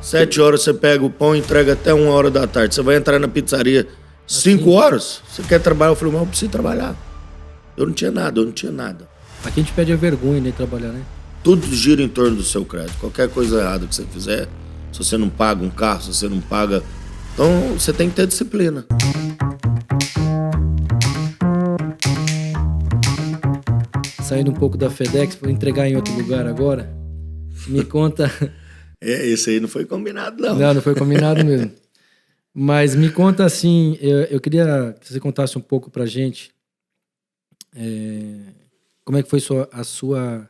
7 horas você pega o pão e entrega até 1 hora da tarde. Você vai entrar na pizzaria 5 horas? Você quer trabalhar? Eu falei, mas eu preciso trabalhar. Eu não tinha nada. Aqui a gente pede a vergonha de trabalhar, né? Tudo gira em torno do seu crédito. Qualquer coisa errada que você fizer, se você não paga um carro, se você não paga... Então, você tem que ter disciplina. Saindo um pouco da FedEx, vou entregar em outro lugar agora. Me conta... Esse aí não foi combinado, não. Não foi combinado mesmo. Mas me conta assim, eu queria que você contasse um pouco pra gente como é que foi a sua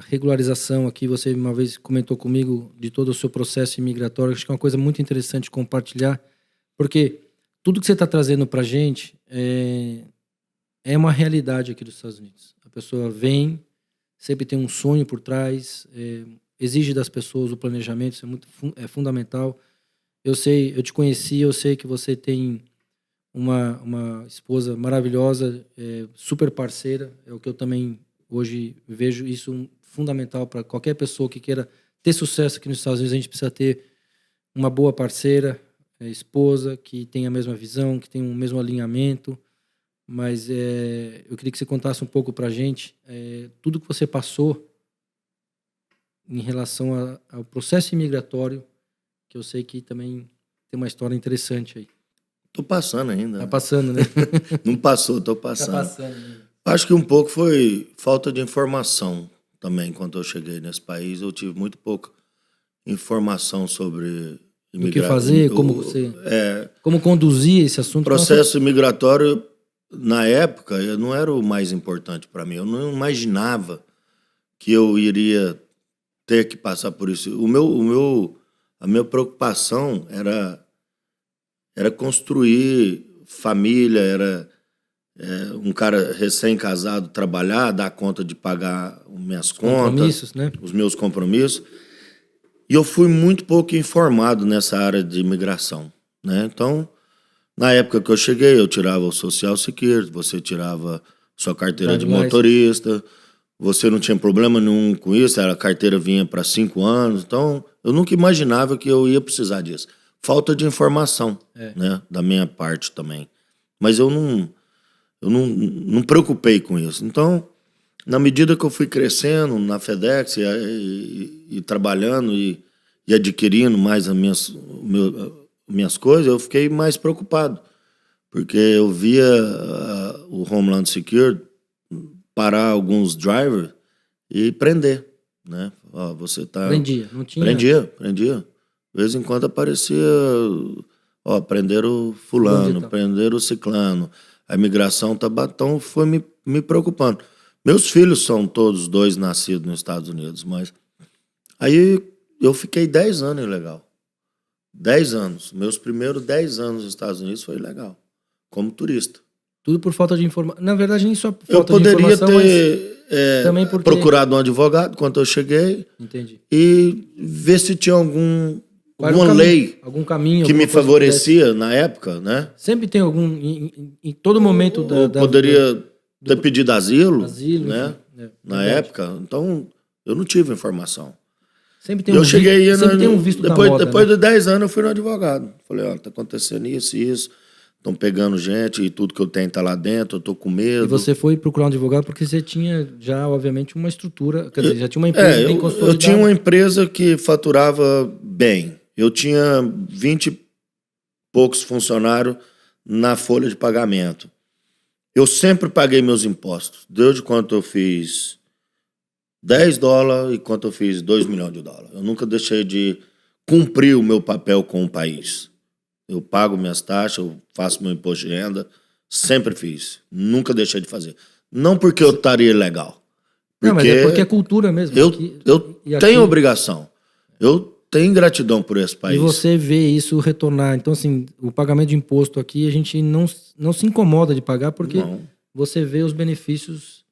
regularização aqui. Você uma vez comentou comigo de todo o seu processo imigratório. Acho que é uma coisa muito interessante compartilhar, porque tudo que você está trazendo pra gente é uma realidade aqui dos Estados Unidos. A pessoa vem, sempre tem um sonho por trás, exige das pessoas o planejamento, isso é fundamental. Eu te conheci, eu sei que você tem uma esposa maravilhosa, super parceira, é o que eu também hoje vejo isso fundamental para qualquer pessoa que queira ter sucesso aqui nos Estados Unidos. A gente precisa ter uma boa parceira, esposa, que tenha a mesma visão, que tenha o mesmo alinhamento. Mas eu queria que você contasse um pouco para a gente tudo que você passou em relação ao processo imigratório, que eu sei que também tem uma história interessante aí. Tô passando ainda. Tá passando, né? Não passou, tô passando. Tá passando. Acho que um pouco foi falta de informação também. Quando eu cheguei nesse país, eu tive muito pouca informação sobre imigração. O que fazer, como conduzir esse assunto. O processo imigratório, na época, não era o mais importante para mim. Eu não imaginava que eu iria ter que passar por isso. A minha preocupação era construir família, era um cara recém-casado trabalhar, dar conta de pagar minhas contas, né? Os meus compromissos. E eu fui muito pouco informado nessa área de imigração, né? Então, na época que eu cheguei, eu tirava o Social Security, você tirava sua carteira de motorista, você não tinha problema nenhum com isso, a carteira vinha para 5 anos, então eu nunca imaginava que eu ia precisar disso. Falta de informação, né, da minha parte também. Mas eu não preocupei com isso. Então, na medida que eu fui crescendo na FedEx e trabalhando e adquirindo mais as minhas coisas, eu fiquei mais preocupado. Porque eu via o Homeland Security parar alguns drivers e prender, né? Ó, você tá... Prendia, não tinha... Prendia. De vez em quando aparecia, prenderam fulano, prenderam ciclano. A imigração então foi me preocupando. Meus filhos são todos 2 nascidos nos Estados Unidos, mas aí eu fiquei 10 anos ilegal. 10 anos. Meus primeiros 10 anos nos Estados Unidos foi ilegal, como turista. Tudo por falta de informação. Na verdade, nem só por falta de informação, eu poderia ter procurado um advogado quando eu cheguei. Entendi. E ver se tinha alguma lei algum caminho, que me favorecia na época, né? Sempre tem algum... Em todo momento poderia ter pedido asilo, né? Na verdade. época. Então, eu não tive informação. Sempre tem tem um visto depois, da moda, depois né? de 10 anos eu fui no advogado. Falei, tá acontecendo isso e isso. Estão pegando gente e tudo que eu tenho tá lá dentro, eu tô com medo. E você foi procurar um advogado porque você tinha já, obviamente, uma estrutura, quer dizer, já tinha uma empresa bem consolidada. Eu tinha uma empresa que faturava bem. Eu tinha 20 e poucos funcionários na folha de pagamento. Eu sempre paguei meus impostos. Desde quanto eu fiz $10 e quanto eu fiz $2 milhões. Eu nunca deixei de cumprir o meu papel com o país. Eu pago minhas taxas, eu faço meu imposto de renda, sempre fiz. Nunca deixei de fazer. Não porque eu estaria ilegal. Não, mas é porque é cultura mesmo. Eu tenho obrigação. Eu tenho gratidão por esse país. E você vê isso retornar. Então, assim, o pagamento de imposto aqui, a gente não se incomoda de pagar porque você vê os benefícios.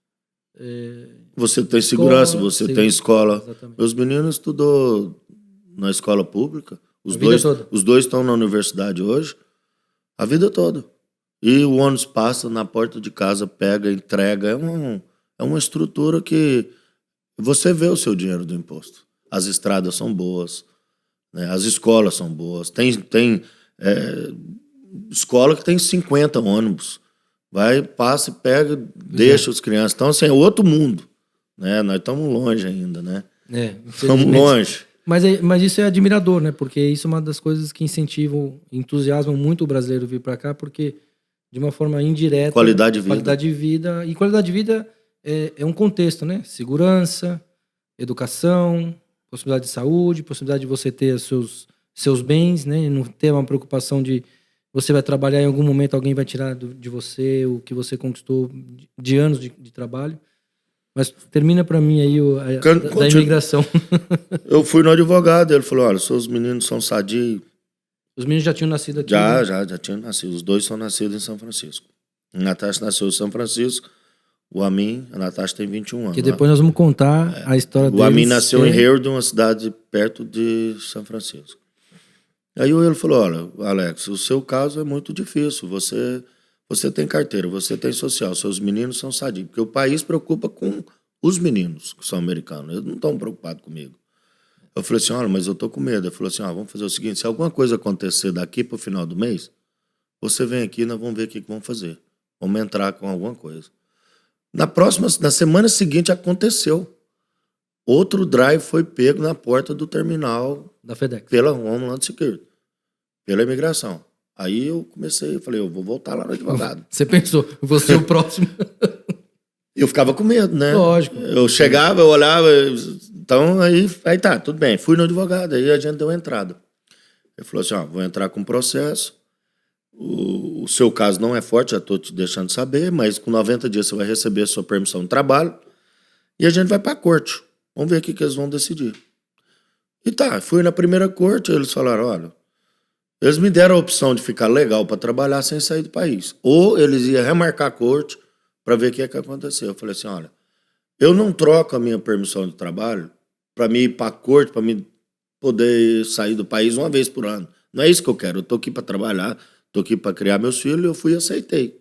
Você tem segurança, você tem escola. Exatamente. Meus meninos estudou na escola pública. Os dois estão na universidade hoje. A vida toda. E o ônibus passa na porta de casa, pega, entrega. É uma estrutura que você vê o seu dinheiro do imposto. As estradas são boas. né? As escolas são boas. Tem escola que tem 50 ônibus. Vai, passa e pega, deixa as crianças. Então, assim, é outro mundo, né? Nós estamos longe ainda, né? Estamos longe. Mas isso é admirador, né? Porque isso é uma das coisas que incentivam, entusiasmam muito o brasileiro vir para cá, porque de uma forma indireta... Qualidade de vida. Qualidade de vida. E qualidade de vida é um contexto, né? Segurança, educação, possibilidade de saúde, possibilidade de você ter seus bens, né? E não ter uma preocupação de você vai trabalhar em algum momento, alguém vai tirar de você o que você conquistou de anos de trabalho. Mas termina para mim aí da imigração. Eu fui no advogado, ele falou, olha, seus meninos são sadios. Os meninos já tinham nascido aqui? Já tinham nascido. Os dois são nascidos em São Francisco. A Natasha nasceu em São Francisco, o Amin, a Natasha tem 21 anos. Que depois nós vamos contar a história deles. O Amin nasceu em Harewood, uma cidade perto de São Francisco. Aí ele falou, olha, Alex, o seu caso é muito difícil, você tem carteira, você tem social, seus meninos são sadios, porque o país preocupa com os meninos que são americanos, eles não estão preocupados comigo. Eu falei assim, olha, mas eu tô com medo. Ele falou assim, vamos fazer o seguinte, se alguma coisa acontecer daqui pro final do mês, você vem aqui e nós vamos ver o que vamos fazer. Vamos entrar com alguma coisa. Na semana seguinte aconteceu. Outro drive foi pego na porta do terminal da FedEx. Pela Homeland Security, pela imigração. Aí eu falei, eu vou voltar lá no advogado. Você pensou, vou ser o próximo. Eu ficava com medo, né? Lógico. Eu chegava, eu olhava, então aí tá, tudo bem. Fui no advogado, aí a gente deu entrada. Ele falou assim, vou entrar com processo, o seu caso não é forte, já estou te deixando saber, mas com 90 dias você vai receber a sua permissão de trabalho e a gente vai para a corte. Vamos ver o que eles vão decidir. E tá, fui na primeira corte, eles falaram, olha, eles me deram a opção de ficar legal para trabalhar sem sair do país. Ou eles iam remarcar a corte para ver o que é que aconteceu. Eu falei assim, olha, eu não troco a minha permissão de trabalho para mim ir para a corte, para mim poder sair do país uma vez por ano. Não é isso que eu quero, eu estou aqui para trabalhar, estou aqui para criar meus filhos, eu fui e aceitei.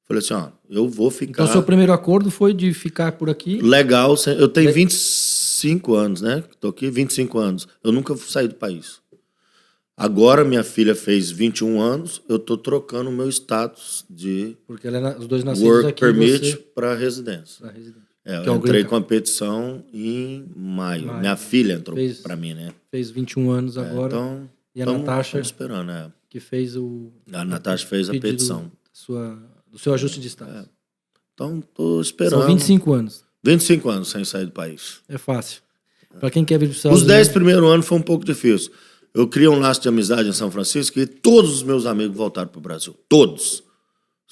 Falei assim, eu vou ficar... Então, seu primeiro acordo foi de ficar por aqui? Legal, eu tenho 25 anos, né? Estou aqui 25 anos. Eu nunca saí do país. Agora minha filha fez 21 anos, eu estou trocando o meu status de porque os dois nascidos work aqui, permit para residência. Eu é entrei com a petição em maio. Minha filha entrou para mim, né? Fez 21 anos agora. Então, e a Natasha, esperando, que fez a Natasha fez a petição. Do seu ajuste de status. Então, estou esperando. São 25 anos. 25 anos sem sair do país. É fácil. Para quem quer vir para os Estados Os 10 primeiros anos foi um pouco difícil. Eu criei um laço de amizade em São Francisco e todos os meus amigos voltaram para o Brasil. Todos.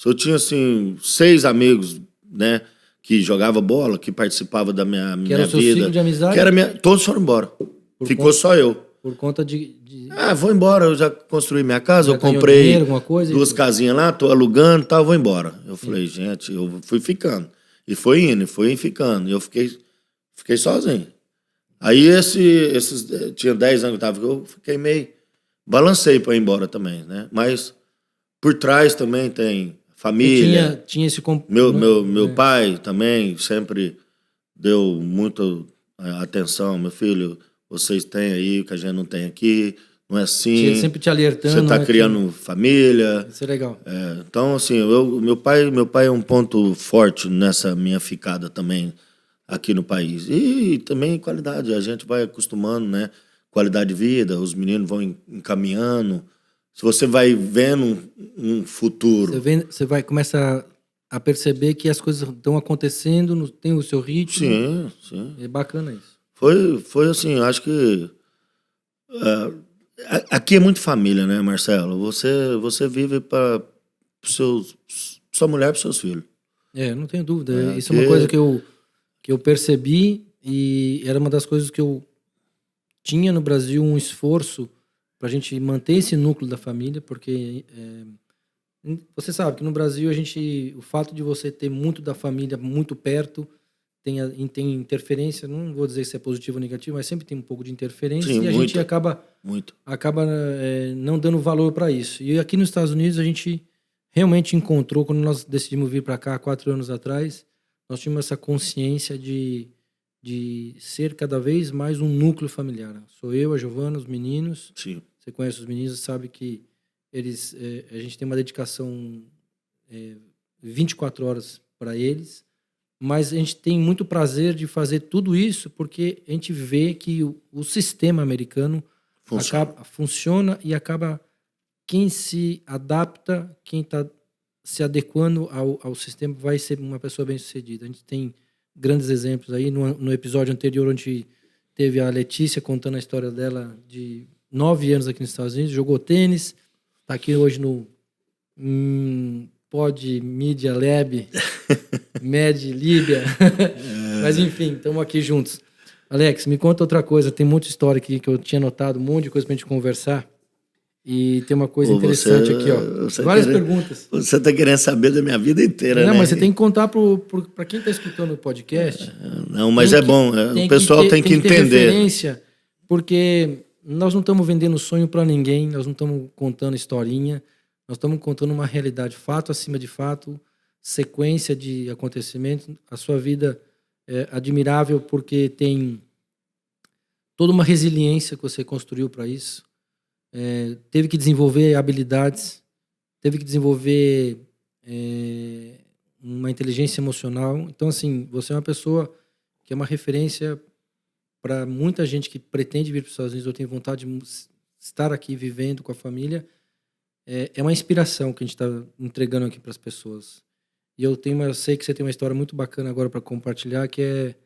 Eu tinha, assim, 6 amigos, né, que jogavam bola, que participavam da minha vida. Que era o seu ciclo de amizade? Todos foram embora. Ficou só eu. Por conta de... vou embora, eu já construí minha casa, já eu comprei dinheiro, coisa, 2 casinhas lá, tô alugando e tal, vou embora. Eu falei, gente, eu fui ficando. E foi indo, foi ficando. E eu fiquei sozinho. Aí tinha 10 anos que eu fiquei meio... Balancei para ir embora também, né? Mas por trás também tem família. Tinha esse... Meu pai também sempre deu muita atenção. Meu filho, vocês têm aí o que a gente não tem aqui. Não é assim. Sempre te alertando. Você está criando família. Isso é legal. Então, assim, meu pai é um ponto forte nessa minha ficada também aqui no país. E também qualidade, a gente vai acostumando, né? Qualidade de vida, os meninos vão encaminhando. Se você vai vendo um futuro... Você vai começa a perceber que as coisas estão acontecendo, tem o seu ritmo. Sim. É bacana isso. Foi assim, eu acho que... aqui é muito família, né, Marcelo? Você vive para sua mulher e para seus filhos. Não tenho dúvida. Isso é uma coisa que eu percebi e era uma das coisas que eu tinha no Brasil, um esforço para a gente manter esse núcleo da família, porque você sabe que no Brasil o fato de você ter muito da família muito perto tem interferência, não vou dizer se é positivo ou negativo, mas sempre tem um pouco de interferência. Sim, e a gente acaba não dando valor para isso. E aqui nos Estados Unidos a gente realmente encontrou, quando nós decidimos vir para cá 4 anos atrás, nós tínhamos essa consciência de de ser cada vez mais um núcleo familiar. Sou eu, a Giovana, os meninos. Sim. Você conhece os meninos, sabe que a gente tem uma dedicação 24 horas para eles, mas a gente tem muito prazer de fazer tudo isso porque a gente vê que o sistema americano funciona e acaba quem se adapta, quem está se adequando ao sistema vai ser uma pessoa bem-sucedida. A gente tem grandes exemplos aí. No episódio anterior, onde teve a Letícia contando a história dela de 9 anos aqui nos Estados Unidos, jogou tênis, está aqui hoje no Pod Media Lab, Med Líbia. Mas enfim, estamos aqui juntos. Alex, me conta outra coisa. Tem muita história aqui que eu tinha anotado, um monte de coisa para a gente conversar. E tem uma coisa interessante aqui, ó. Várias perguntas. Você está querendo saber da minha vida inteira, não, né? Mas você tem que contar para quem está escutando o podcast. Não, mas é bom. O pessoal tem que entender. Ter referência, porque nós não estamos vendendo sonho para ninguém, nós não estamos contando historinha, nós estamos contando uma realidade, fato acima de fato, sequência de acontecimentos. A sua vida é admirável porque tem toda uma resiliência que você construiu para isso. Teve que desenvolver habilidades, teve que desenvolver uma inteligência emocional. Então, assim, você é uma pessoa que é uma referência para muita gente que pretende vir para os Estados Unidos ou tem vontade de estar aqui vivendo com a família. É uma inspiração que a gente está entregando aqui para as pessoas. E eu sei que você tem uma história muito bacana agora para compartilhar, que é...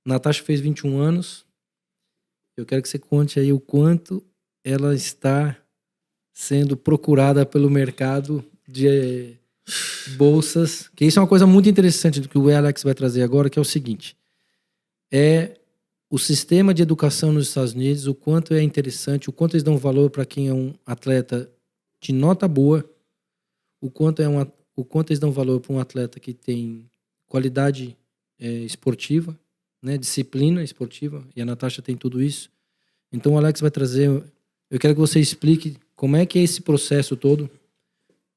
Natasha fez 21 anos. Eu quero que você conte aí o quanto ela está sendo procurada pelo mercado de bolsas, que isso é uma coisa muito interessante do que o Alex vai trazer agora, que é o seguinte: o sistema de educação nos Estados Unidos, o quanto é interessante, o quanto eles dão valor para quem é um atleta de nota boa, o quanto eles dão valor para um atleta que tem qualidade esportiva, né, disciplina esportiva, e a Natasha tem tudo isso. Então o Alex vai trazer... Eu quero que você explique como é que é esse processo todo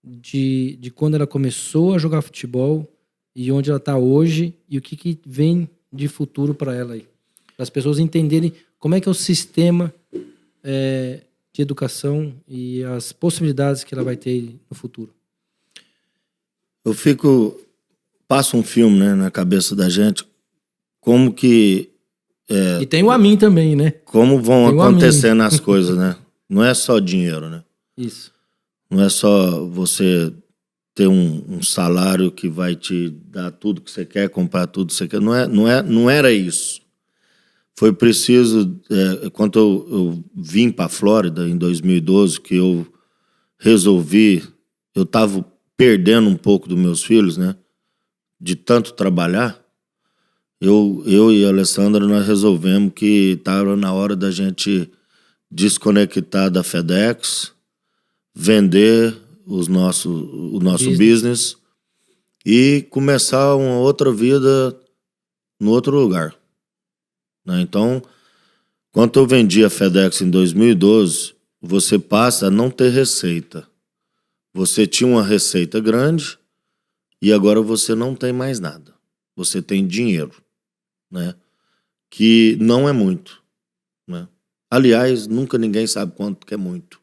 de quando ela começou a jogar futebol e onde ela está hoje e o que vem de futuro para ela aí. Para as pessoas entenderem como é que é o sistema de educação e as possibilidades que ela vai ter no futuro. Passa um filme, né, na cabeça da gente, como que... E tem o Amin também, né? Como vão acontecendo as coisas, né? Não é só dinheiro, né? Isso. Não é só você ter um salário que vai te dar tudo que você quer, comprar tudo que você quer. Não era isso. Foi preciso... quando eu vim para a Flórida, em 2012, que eu resolvi... Eu estava perdendo um pouco dos meus filhos, né? De tanto trabalhar. Eu e a Alessandra, nós resolvemos que estava na hora da gente desconectar da FedEx, vender o nosso business e começar uma outra vida no outro lugar. Né? Então, quando eu vendi a FedEx em 2012, você passa a não ter receita. Você tinha uma receita grande e agora você não tem mais nada. Você tem dinheiro, né? Que não é muito, né? Aliás, nunca ninguém sabe quanto que é muito.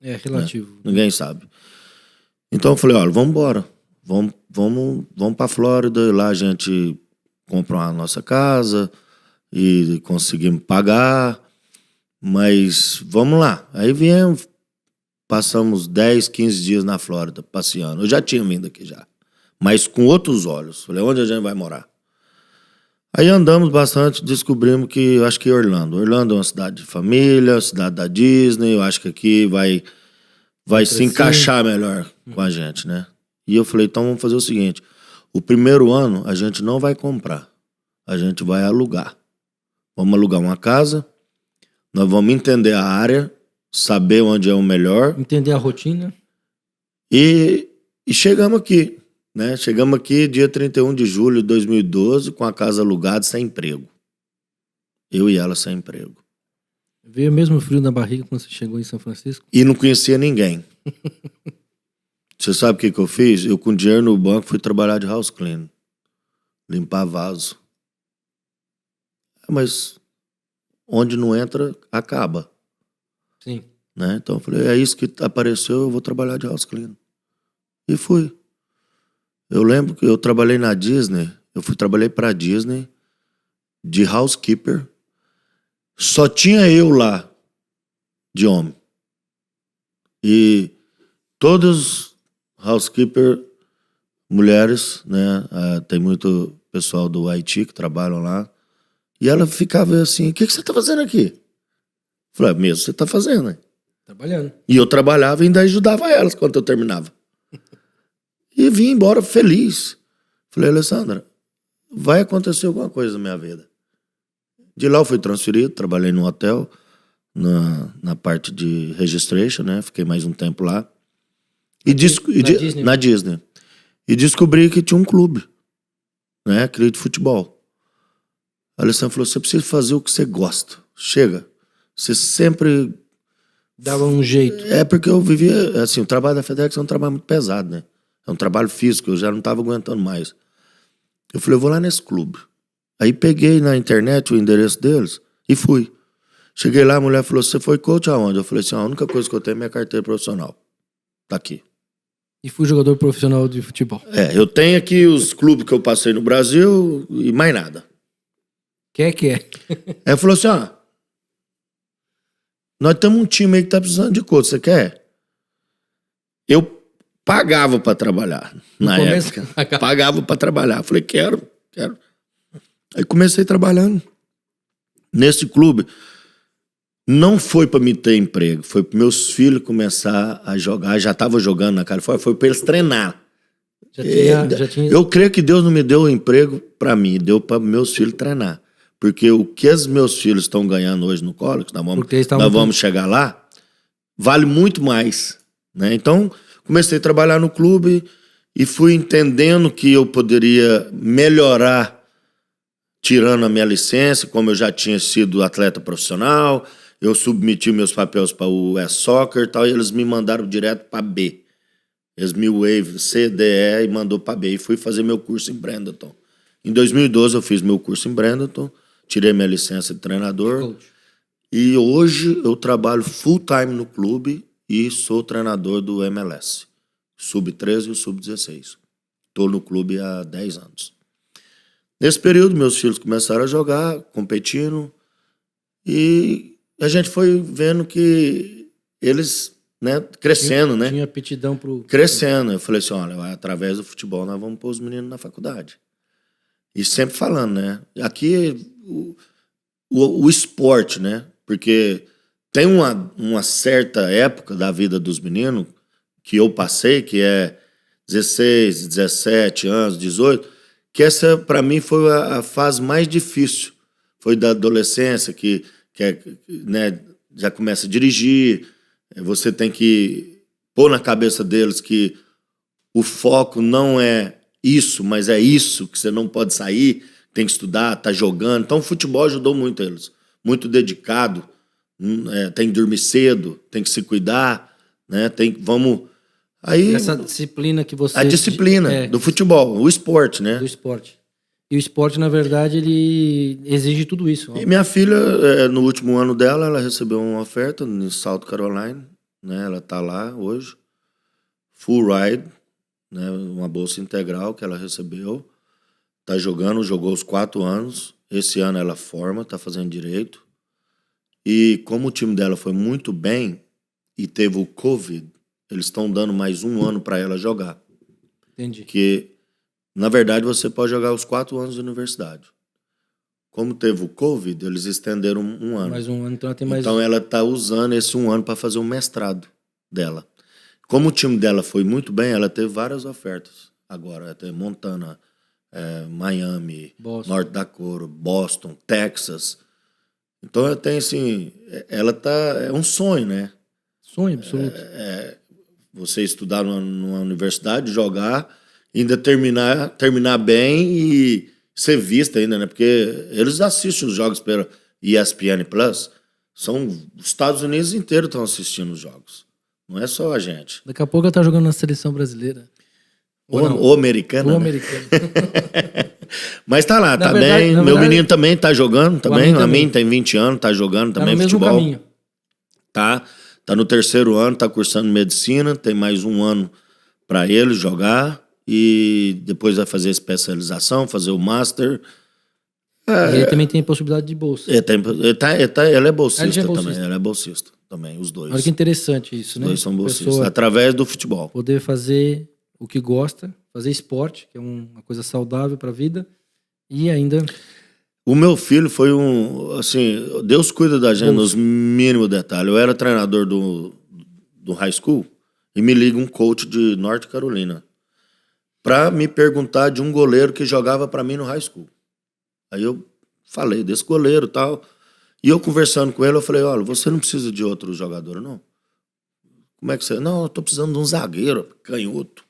É relativo. Né? Ninguém sabe. Então eu falei, olha, vamos embora. Vamos para a Flórida e lá a gente compra a nossa casa e conseguimos pagar. Mas vamos lá. Aí viemos, passamos 10, 15 dias na Flórida passeando. Eu já tinha vindo aqui já, mas com outros olhos. Falei, onde a gente vai morar? Aí andamos bastante, descobrimos que eu acho que Orlando. Orlando é uma cidade de família, cidade da Disney. Eu acho que aqui vai se encaixar melhor com a gente, né? E eu falei, então vamos fazer o seguinte: o primeiro ano a gente não vai comprar, a gente vai alugar. Vamos alugar uma casa, nós vamos entender a área, saber onde é o melhor. Entender a rotina. E chegamos aqui. Né? Chegamos aqui dia 31 de julho de 2012 com a casa alugada, sem emprego. Eu e ela sem emprego. Veio mesmo frio na barriga quando você chegou em São Francisco? E não conhecia ninguém. Você sabe o que eu fiz? Eu com dinheiro no banco fui trabalhar de house clean. Limpar vaso. mas onde não entra, acaba. Sim. Né? Então eu falei, é isso que apareceu, eu vou trabalhar de house cleaner. E fui. Eu lembro que eu trabalhei na Disney, trabalhei pra Disney, de housekeeper. Só tinha eu lá, de homem. E todos housekeeper, mulheres, né? Tem muito pessoal do Haiti que trabalham lá. E ela ficava assim, o que você tá fazendo aqui? Eu falei, mesmo você tá fazendo, né? Trabalhando. E eu trabalhava e ainda ajudava elas quando eu terminava. E vim embora feliz. Falei, Alessandra, vai acontecer alguma coisa na minha vida. De lá eu fui transferido, trabalhei num hotel, na parte de registration, né? Fiquei mais um tempo lá. Na Disney. E descobri que tinha um clube, né? Clube de futebol. A Alessandra falou, você precisa fazer o que você gosta. Chega. Você sempre... Dava um jeito. É porque eu vivia, assim, o trabalho da FedEx é um trabalho muito pesado, né? É um trabalho físico, eu já não estava aguentando mais. Eu falei, eu vou lá nesse clube. Aí peguei na internet o endereço deles e fui. Cheguei lá, a mulher falou, você foi coach aonde? Eu falei assim, a única coisa que eu tenho é minha carteira profissional. Tá aqui. E fui jogador profissional de futebol. Eu tenho aqui os clubes que eu passei no Brasil e mais nada. Quer? Ela falou assim, nós temos um time aí que tá precisando de coach, você quer? Eu pagava pra trabalhar na época. Pagava pra trabalhar. Falei, quero. Aí comecei trabalhando nesse clube. Não foi pra me ter emprego, foi para meus filhos começar a jogar. Já tava jogando na Califórnia, foi pra eles treinar. Já tinha... Eu creio que Deus não me deu emprego pra mim, deu pra meus filhos treinar. Porque o que os meus filhos estão ganhando hoje no college, nós vamos chegar lá, vale muito mais. Né? Então, comecei a trabalhar no clube e fui entendendo que eu poderia melhorar tirando a minha licença, como eu já tinha sido atleta profissional, eu submeti meus papéis para o US Soccer e tal, e eles me mandaram direto para B. Eles me wave CDE e mandou para B. E fui fazer meu curso em Bradenton. Em 2012 eu fiz meu curso em Bradenton, tirei minha licença de treinador. E hoje eu trabalho full time no clube e sou treinador do MLS. Sub-13 e Sub-16. Estou no clube há 10 anos. Nesse período, meus filhos começaram a jogar, competindo. E a gente foi vendo que eles, né, crescendo, né? Tinha aptidão pro... Crescendo. Eu falei assim, olha, através do futebol nós vamos pôr os meninos na faculdade. E sempre falando, né? Aqui o esporte, né? Porque tem uma certa época da vida dos meninos que eu passei, que é 16, 17 anos, 18, que essa para mim foi a fase mais difícil. Foi da adolescência, que né, já começa a dirigir, você tem que pôr na cabeça deles que o foco não é isso, mas é isso, que você não pode sair, tem que estudar, tá jogando. Então o futebol ajudou muito eles, muito dedicado, tem que dormir cedo, tem que se cuidar, né? Aí, essa disciplina que você... A disciplina do futebol, o esporte, né? Do esporte. E o esporte, na verdade, ele exige tudo isso. E minha filha, no último ano dela, ela recebeu uma oferta em South Carolina, né? Ela tá lá hoje, full ride, né? Uma bolsa integral que ela recebeu. Tá jogou os 4 anos. Esse ano ela forma, tá fazendo direito. E como o time dela foi muito bem e teve o Covid, eles estão dando mais 1 ano para ela jogar. Entendi. Que, na verdade, você pode jogar os 4 anos de universidade. Como teve o Covid, eles estenderam 1 ano. Mais 1 ano, então ela tem mais... Então ela está usando esse 1 ano para fazer o mestrado dela. Como o time dela foi muito bem, ela teve várias ofertas. Agora, tem Montana, Miami, Boston. North Dakota, Boston, Texas. Então ela tem assim, ela tá, é um sonho, né? Sonho absoluto. Você estudar numa universidade, jogar, ainda terminar bem e ser vista ainda, né? Porque eles assistem os jogos pela ESPN Plus. Os Estados Unidos inteiros estão assistindo os jogos. Não é só a gente. Daqui a pouco ela tá jogando na seleção brasileira. Ou americana. Ou né? americana. Mas tá lá, tá verdade, bem. Meu menino também tá jogando também. A mim tem 20 anos, tá jogando também no mesmo futebol. caminho. Tá no 3º ano, tá cursando medicina, tem mais um ano para ele jogar e depois vai fazer especialização, fazer o master. E ele também tem possibilidade de bolsa. Ele é bolsista Ele é bolsista também, ele é bolsista também, os dois. Olha que interessante isso, né? Os dois são bolsistas, Pessoa através do futebol. poder fazer o que gosta, fazer esporte, que é uma coisa saudável para a vida, e ainda... O meu filho foi assim, Deus cuida da gente nos mínimos detalhes. Eu era treinador do high school e me liga um coach de North Carolina para me perguntar de um goleiro que jogava para mim no high school. Aí eu falei desse goleiro e tal. E eu conversando com ele, eu falei, olha, você não precisa de outro jogador, não? Como é que você... Não, eu tô precisando de um zagueiro, canhoto.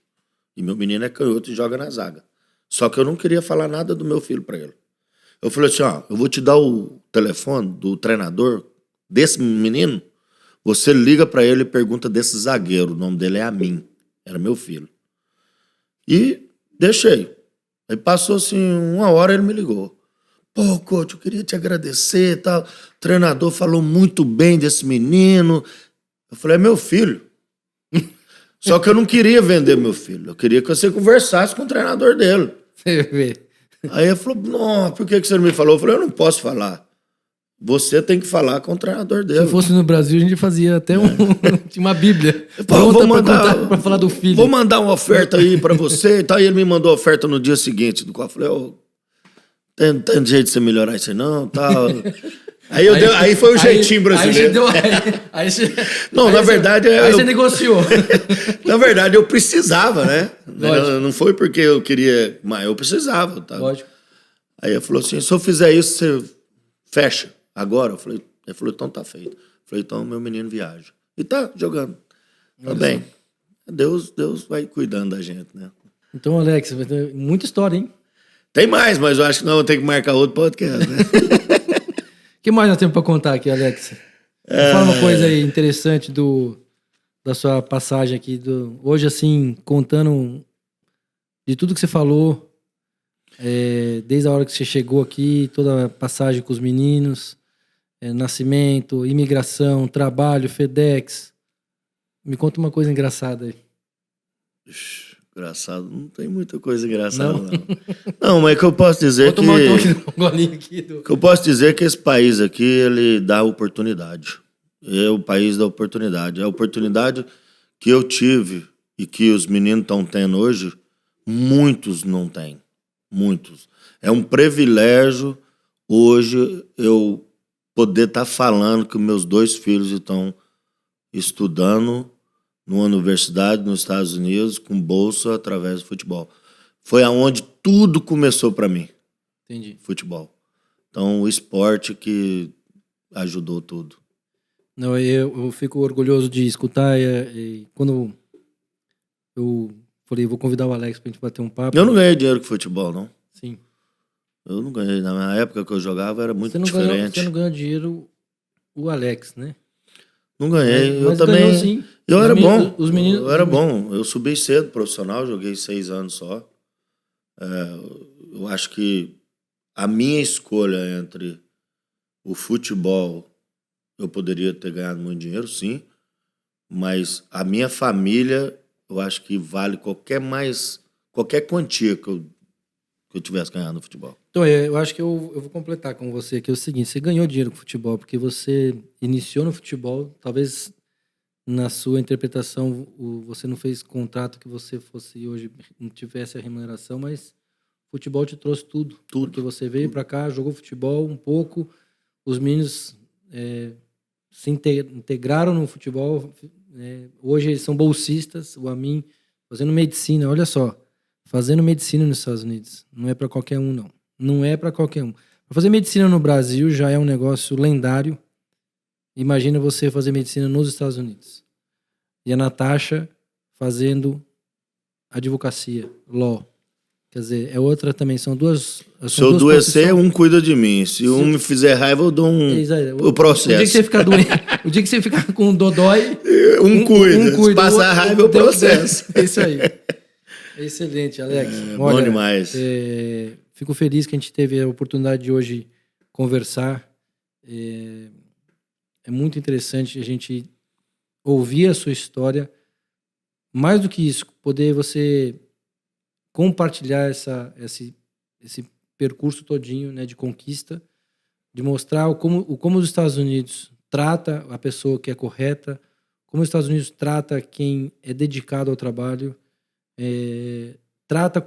E meu menino é canhoto e joga na zaga. Só que eu não queria falar nada do meu filho para ele. Eu falei assim, ó, eu vou te dar o telefone do treinador desse menino, você liga para ele e pergunta desse zagueiro, o nome dele é Amin, era meu filho. E deixei. Aí passou assim, 1 hora ele me ligou. Pô, coach, eu queria te agradecer e tal. O treinador falou muito bem desse menino. Eu falei, é meu filho. Só que eu não queria vender meu filho, eu queria que você conversasse com o treinador dele. Você vê. Aí ele falou, não, por que você não me falou? Eu falei, eu não posso falar. Você tem que falar com o treinador dele. Se fosse no Brasil, a gente fazia até tinha uma bíblia. Vou mandar para falar do filho. Vou mandar uma oferta aí pra você. E tal. E ele me mandou a oferta no dia seguinte, do qual eu falei, tem jeito de você melhorar isso aí não, tal. Aí foi o jeitinho brasileiro. Na verdade... Aí você negociou. Na verdade, eu precisava, né? Não foi porque eu queria, mas eu precisava. Tá? Lógico. Aí ele falou assim, se eu fizer isso, você fecha agora? Ele falou, então tá feito. Eu falei, então meu menino viaja. E tá jogando. Tá bem. Deus vai cuidando da gente, né? Então, Alex, muita história, hein? Tem mais, mas eu acho que não, vou ter que marcar outro podcast, né? O que mais nós temos para contar aqui, Alex? Fala uma coisa aí interessante da sua passagem aqui. Hoje, assim, contando de tudo que você falou, desde a hora que você chegou aqui, toda a passagem com os meninos, nascimento, imigração, trabalho, FedEx. Me conta uma coisa engraçada aí. Engraçado, não tem muita coisa engraçada, não. Não, mas o que eu posso dizer Vou tomar um golinho aqui. O que eu posso dizer é que esse país aqui, ele dá oportunidade. É o país da oportunidade. A oportunidade que eu tive e que os meninos estão tendo hoje, muitos não têm. Muitos. É um privilégio hoje eu poder estar falando que meus 2 filhos estão estudando numa universidade nos Estados Unidos com bolsa através do futebol. Foi aonde tudo começou para mim. Entendi. Futebol. Então, o esporte que ajudou tudo. Não, eu fico orgulhoso de escutar. Quando eu falei, vou convidar o Alex pra gente bater um papo. Eu não ganhei dinheiro com futebol, não. Sim. Eu não ganhei. Na época que eu jogava era muito diferente. Você não ganhou dinheiro o Alex, né? Não ganhei. Mas eu também. Ganhou, sim. Eu era bom. Os meninos, eu era bom. Eu subi cedo profissional, joguei 6 anos só. Eu acho que a minha escolha entre o futebol, eu poderia ter ganhado muito dinheiro, sim. Mas a minha família, eu acho que vale qualquer quantia que eu tivesse ganhado no futebol. Então, eu acho que eu vou completar com você aqui o seguinte: você ganhou dinheiro com futebol porque você iniciou no futebol, talvez na sua interpretação você não fez contrato que você fosse hoje, não tivesse a remuneração, mas o futebol te trouxe tudo. Porque você veio para cá, jogou futebol um pouco, os meninos se integraram no futebol, hoje eles são bolsistas, o Amin fazendo medicina, olha só, fazendo medicina nos Estados Unidos, não é para qualquer um, não. Não é para qualquer um. Pra fazer medicina no Brasil já é um negócio lendário. Imagina você fazer medicina nos Estados Unidos. E a Natasha fazendo advocacia, law. Quer dizer, é outra também. São duas. Se eu adoecer, um cuida de mim. Se um me fizer raiva, eu dou o processo. O dia que você ficar doente, o dia que você ficar com um dodói, cuida. Se passar raiva, eu processo. É isso aí. Excelente, Alex. Olha, bom demais. Fico feliz que a gente teve a oportunidade de hoje conversar. É muito interessante a gente ouvir a sua história. Mais do que isso, poder você compartilhar esse percurso todinho, né, de conquista, de mostrar como os Estados Unidos trata a pessoa que é correta, como os Estados Unidos trata quem é dedicado ao trabalho, trata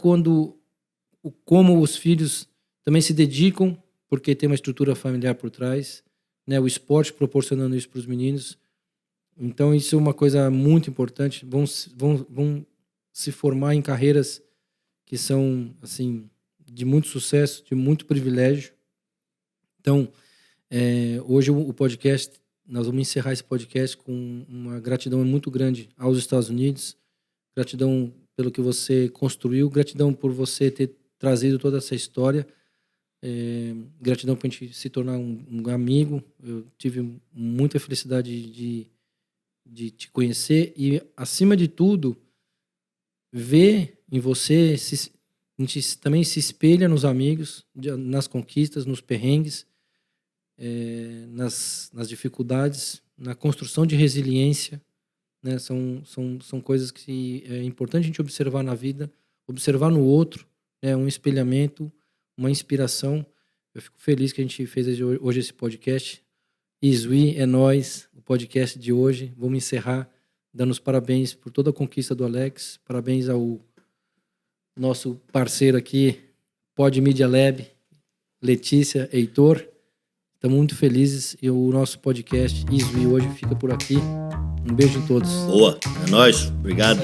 como os filhos também se dedicam, porque tem uma estrutura familiar por trás, né, o esporte proporcionando isso para os meninos. Então isso é uma coisa muito importante. Vão se formar em carreiras que são assim de muito sucesso, de muito privilégio. Então, hoje o podcast, nós vamos encerrar esse podcast com uma gratidão muito grande aos Estados Unidos, gratidão pelo que você construiu, gratidão por você ter trazido toda essa história, gratidão por a gente se tornar um amigo. Eu tive muita felicidade de te conhecer e, acima de tudo, ver em você, a gente também se espelha nos amigos, nas conquistas, nos perrengues, nas dificuldades, na construção de resiliência, né? São coisas que é importante a gente observar na vida, observar no outro, né? Um espelhamento, uma inspiração. Eu fico feliz que a gente fez hoje esse podcast. Isui, é nóis, o podcast de hoje. Vamos encerrar dando os parabéns por toda a conquista do Alex, parabéns ao nosso parceiro aqui, Pod Media Lab, Letícia, Heitor. Estamos muito felizes e o nosso podcast Isui hoje fica por aqui. Um beijo em todos. Boa, é nóis. Obrigado.